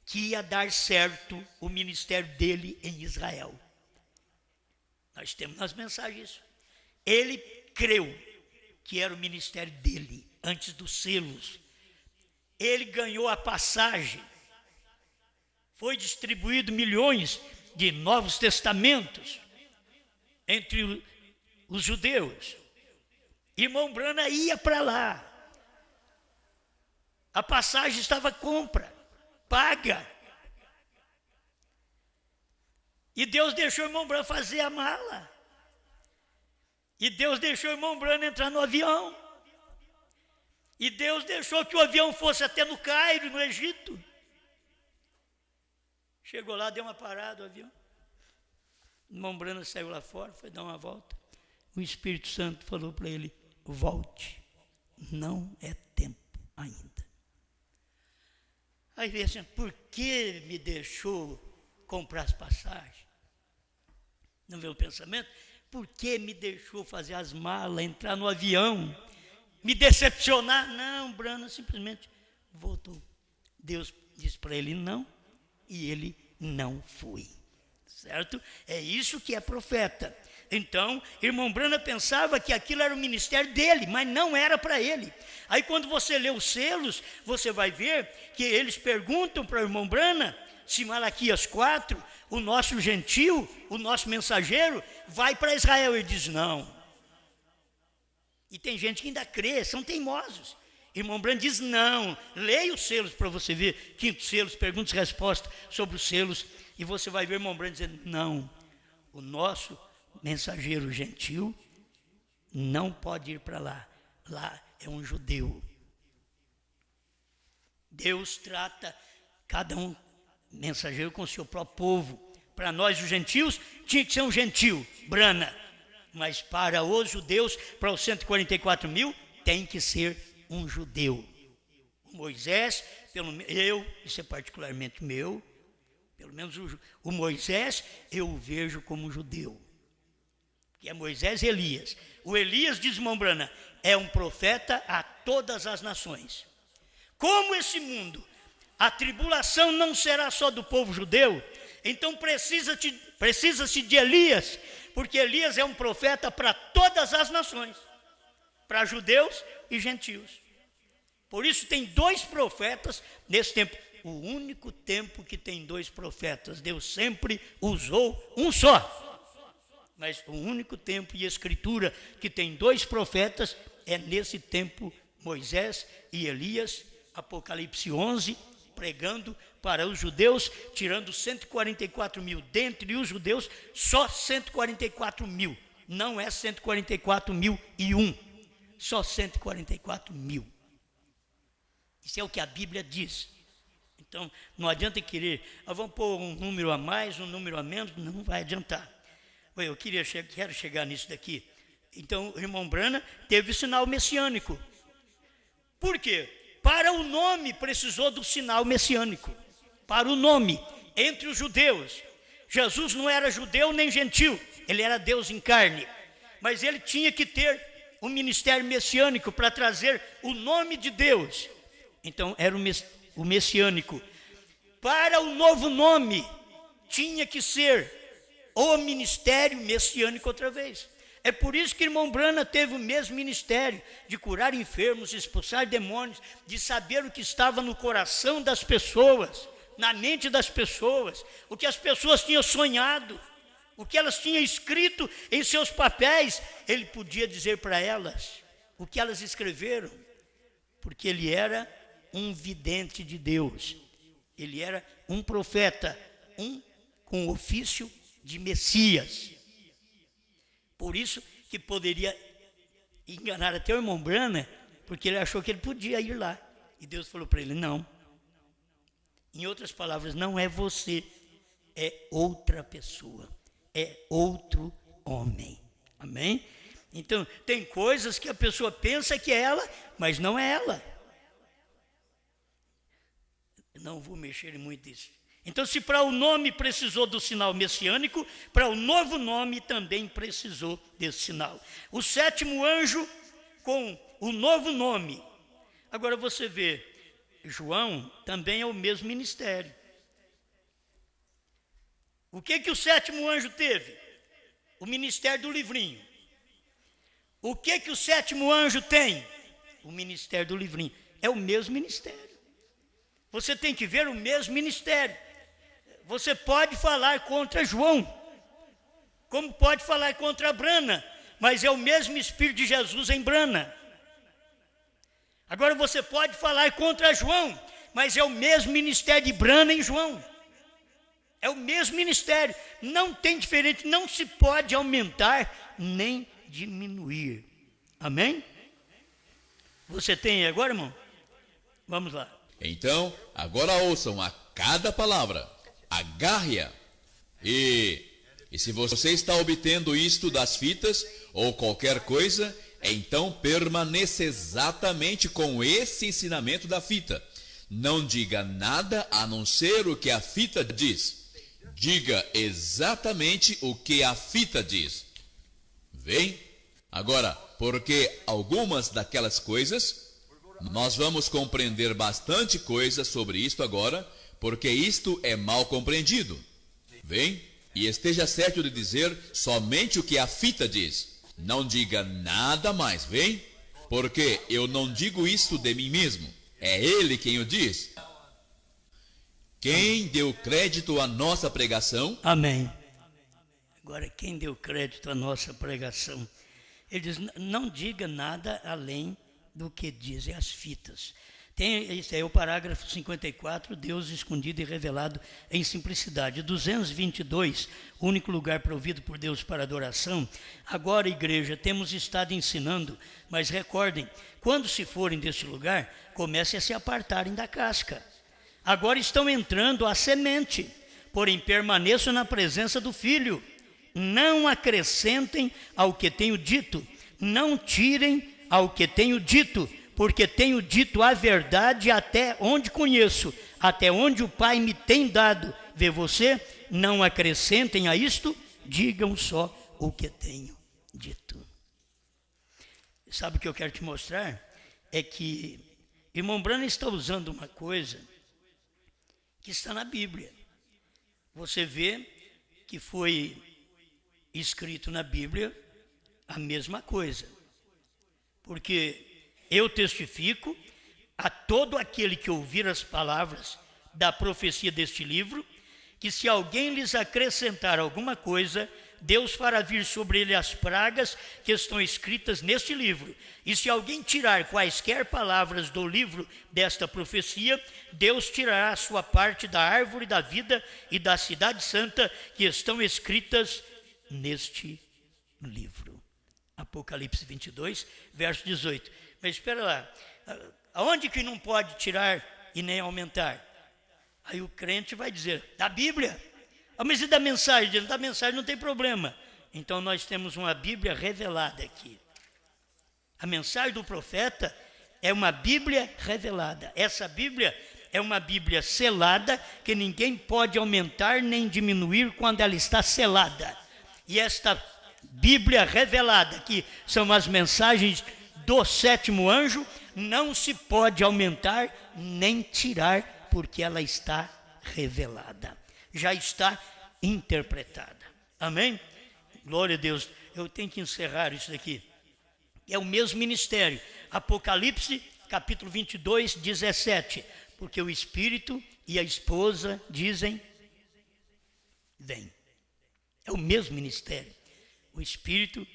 que ia dar certo o ministério dele em Israel. Nós temos nas mensagens isso. Ele creu que era o ministério dele, antes dos selos. Ele ganhou a passagem. Foi distribuído milhões de Novos Testamentos entre os judeus. Irmão Brana ia para lá. A passagem estava compra, paga. E Deus deixou o irmão Brana fazer a mala. E Deus deixou o irmão Brana entrar no avião. E Deus deixou que o avião fosse até no Cairo, no Egito. Chegou lá, deu uma parada o avião. O irmão Brana saiu lá fora, foi dar uma volta. O Espírito Santo falou para ele: volte, não é tempo ainda. Aí veio assim: por que me deixou comprar as passagens? Não veio o pensamento? Por que me deixou fazer as malas, entrar no avião, me decepcionar? Não, Brana simplesmente voltou. Deus disse para ele não, e ele não foi. Certo? É isso que é profeta. Então, irmão Brana pensava que aquilo era o ministério dele, mas não era para ele. Aí quando você lê os selos, você vai ver que eles perguntam para o irmão Brana se Malaquias 4, o nosso gentil, o nosso mensageiro, vai para Israel. Ele diz não. E tem gente que ainda crê, são teimosos. Irmão Brana diz não. Leia os selos para você ver, 5º selos, perguntas e respostas sobre os selos, e você vai ver irmão Brana dizendo não. O nosso mensageiro gentil não pode ir para lá. Lá é um judeu. Deus trata cada um mensageiro com o seu próprio povo, Para nós, os gentios, tinha que ser um gentil, Brana. Mas para os judeus, para os 144 mil, tem que ser um judeu. Moisés, isso é particularmente meu, pelo menos o Moisés eu o vejo como judeu. Que é Moisés e Elias. O Elias, diz irmão Brana, é um profeta a todas as nações. Como esse mundo, a tribulação não será só do povo judeu, então precisa-se de Elias, porque Elias é um profeta para todas as nações, para judeus e gentios. Por isso tem 2 profetas nesse tempo. O único tempo que tem 2 profetas. Deus sempre usou um só. Mas o único tempo e escritura que tem 2 profetas é nesse tempo, Moisés e Elias, Apocalipse 11, pregando para os judeus, tirando 144 mil. Dentre os judeus, só 144 mil. Não é 144.001, só 144 mil. Isso é o que a Bíblia diz. Então, não adianta querer, vamos pôr um número a mais, um número a menos, não vai adiantar. Eu quero chegar nisso daqui. Então, o irmão Brana teve o sinal messiânico. Por quê? Para o nome precisou do sinal messiânico. Para o nome, entre os judeus. Jesus não era judeu nem gentil, ele era Deus em carne. Mas ele tinha que ter um ministério messiânico para trazer o nome de Deus. Então, era o messiânico. Para o novo nome, tinha que ser o ministério messiânico outra vez. É por isso que o irmão Brana teve o mesmo ministério, de curar enfermos, expulsar demônios, de saber o que estava no coração das pessoas, na mente das pessoas, o que as pessoas tinham sonhado, o que elas tinham escrito em seus papéis, ele podia dizer para elas o que elas escreveram, porque ele era um vidente de Deus, ele era um profeta, com ofício de Messias. Por isso que poderia enganar até o irmão Brana, porque ele achou que ele podia ir lá. E Deus falou para ele, não. Em outras palavras, não é você, é outra pessoa, é outro homem. Amém? Então, tem coisas que a pessoa pensa que é ela, mas não é ela. Não vou mexer em muito isso. Então, se para o nome precisou do sinal messiânico, para o novo nome também precisou desse sinal. O 7º anjo com o novo nome. Agora você vê, João também é o mesmo ministério. O que o 7º anjo teve? O ministério do livrinho. O que o 7º anjo tem? O ministério do livrinho. É o mesmo ministério. Você tem que ver o mesmo ministério. Você pode falar contra João, como pode falar contra Brana, mas é o mesmo Espírito de Jesus em Brana. Agora você pode falar contra João, mas é o mesmo ministério de Brana em João. É o mesmo ministério, não tem diferente, não se pode aumentar nem diminuir. Amém? Você tem agora, irmão? Vamos lá. Então, agora ouçam a cada palavra. Agarre-a. E se você está obtendo isto das fitas, ou qualquer coisa, então permaneça exatamente com esse ensinamento da fita. Não diga nada a não ser o que a fita diz. Diga exatamente o que a fita diz. Vem? Agora, porque algumas daquelas coisas, nós vamos compreender bastante coisa sobre isto agora, porque isto é mal compreendido. Vem e esteja certo de dizer somente o que a fita diz. Não diga nada mais, vem? Porque eu não digo isto de mim mesmo. É ele quem o diz. Quem deu crédito à nossa pregação? Amém. Agora, quem deu crédito à nossa pregação? Ele diz, não diga nada além do que dizem as fitas. Esse é o parágrafo 54, Deus escondido e revelado em simplicidade. 222, único lugar provido por Deus para adoração. Agora, igreja, temos estado ensinando, mas recordem, quando se forem deste lugar, comecem a se apartarem da casca. Agora estão entrando a semente, porém permaneço na presença do Filho. Não acrescentem ao que tenho dito, não tirem ao que tenho dito, porque tenho dito a verdade até onde conheço, até onde o Pai me tem dado. Vê você? Não acrescentem a isto, digam só o que tenho dito. Sabe o que eu quero te mostrar? É que irmão Branham está usando uma coisa que está na Bíblia. Você vê que foi escrito na Bíblia a mesma coisa. Porque eu testifico a todo aquele que ouvir as palavras da profecia deste livro, que se alguém lhes acrescentar alguma coisa, Deus fará vir sobre ele as pragas que estão escritas neste livro. E se alguém tirar quaisquer palavras do livro desta profecia, Deus tirará a sua parte da árvore da vida e da cidade santa que estão escritas neste livro. Apocalipse 22, verso 18. Mas espera lá, aonde que não pode tirar e nem aumentar? Aí o crente vai dizer, da Bíblia. Mas e da mensagem? Da mensagem não tem problema. Então nós temos uma Bíblia revelada aqui. A mensagem do profeta é uma Bíblia revelada. Essa Bíblia é uma Bíblia selada, que ninguém pode aumentar nem diminuir quando ela está selada. E esta Bíblia revelada, que são as mensagens do sétimo anjo, não se pode aumentar nem tirar, porque ela está revelada. Já está interpretada. Amém? Glória a Deus. Eu tenho que encerrar isso daqui. É o mesmo ministério. Apocalipse, capítulo 22, 17. Porque o Espírito e a esposa dizem, vem. É o mesmo ministério. O Espírito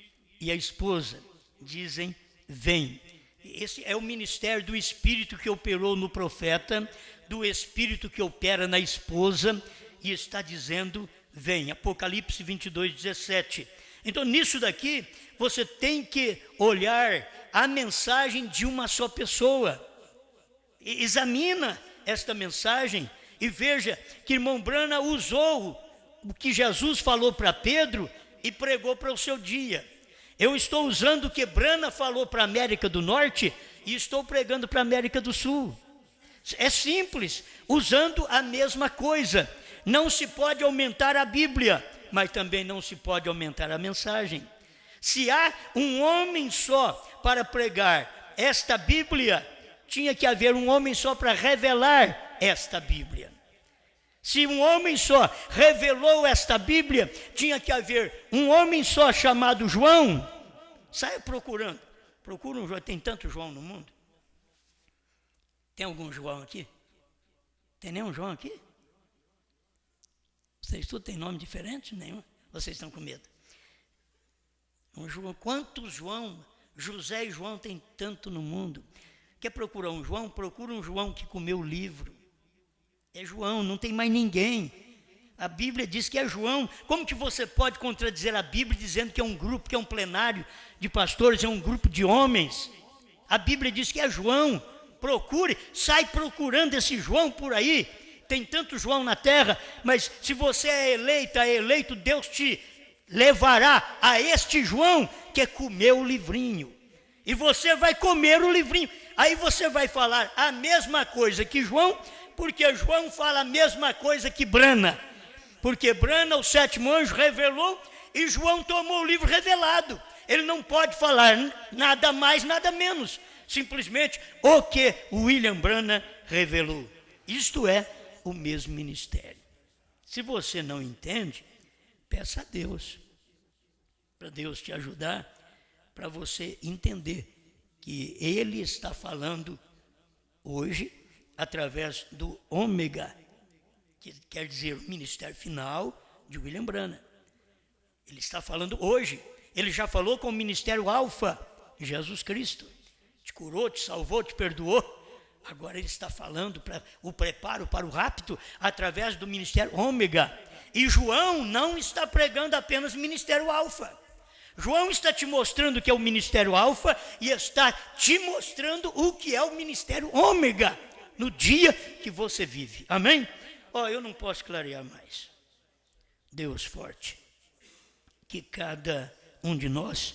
e a esposa dizem, vem. Esse é o ministério do Espírito que operou no profeta, do Espírito que opera na esposa, e está dizendo, vem. Apocalipse 22, 17. Então, nisso daqui, você tem que olhar a mensagem de uma só pessoa. Examina esta mensagem e veja que irmão Branham usou o que Jesus falou para Pedro e pregou para o seu dia. Eu estou usando o que Branham falou para a América do Norte e estou pregando para a América do Sul. É simples, usando a mesma coisa. Não se pode aumentar a Bíblia, mas também não se pode aumentar a mensagem. Se há um homem só para pregar esta Bíblia, tinha que haver um homem só para revelar esta Bíblia. Se um homem só revelou esta Bíblia, tinha que haver um homem só chamado João. Saia procurando. Procura um João. Tem tanto João no mundo? Tem algum João aqui? Tem nenhum João aqui? Vocês tudo têm nome diferente? Nenhum? Vocês estão com medo? Um João. Quantos João? José e João tem tanto no mundo. Quer procurar um João? Procura um João que comeu o livro. É João, não tem mais ninguém. A Bíblia diz que é João. Como que você pode contradizer a Bíblia dizendo que é um grupo, que é um plenário de pastores, é um grupo de homens? A Bíblia diz que é João. Procure, sai procurando esse João por aí. Tem tanto João na terra, mas se você é eleito, Deus te levará a este João que comeu o livrinho. E você vai comer o livrinho. Aí você vai falar a mesma coisa que João, porque João fala a mesma coisa que Branham. Porque Branham, o sétimo anjo, revelou e João tomou o livro revelado. Ele não pode falar nada mais, nada menos. Simplesmente o que William Branham revelou. Isto é o mesmo ministério. Se você não entende, peça a Deus, para Deus te ajudar, para você entender que Ele está falando hoje através do ômega, que quer dizer o ministério final de William Branham. Ele está falando hoje. Ele já falou com o ministério alfa, Jesus Cristo. Te curou, te salvou, te perdoou. Agora ele está falando para o preparo para o rapto através do ministério ômega. E João não está pregando apenas ministério alfa. João está te mostrando o que é o ministério alfa e está te mostrando o que é o ministério ômega no dia que você vive. Amém? Eu não posso clarear mais. Deus forte, que cada um de nós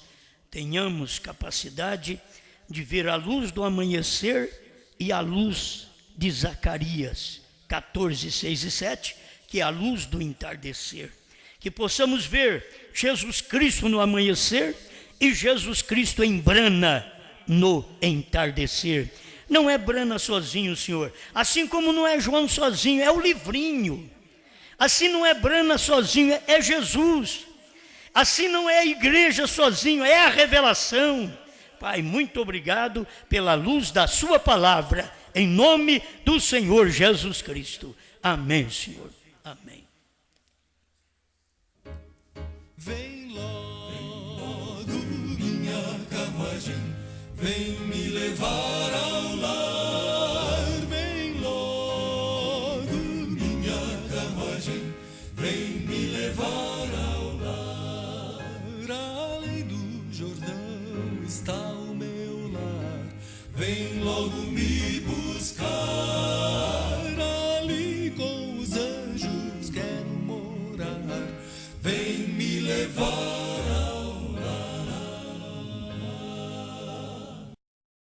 tenhamos capacidade de ver a luz do amanhecer e a luz de Zacarias 14, 6 e 7, que é a luz do entardecer. Que possamos ver Jesus Cristo no amanhecer e Jesus Cristo em brana no entardecer. Não é Brana sozinho, Senhor, assim como não é João sozinho, é o livrinho. Assim não é Brana sozinho, é Jesus. Assim não é a igreja sozinho, é a revelação. Pai, muito obrigado pela luz da sua palavra, em nome do Senhor Jesus Cristo. Amém, Senhor. Amém. Vem logo, minha carruagem, vem me levar ao lar. Vem logo, minha carruagem, vem me levar ao lar. Além do Jordão está o meu lar, vem logo me buscar.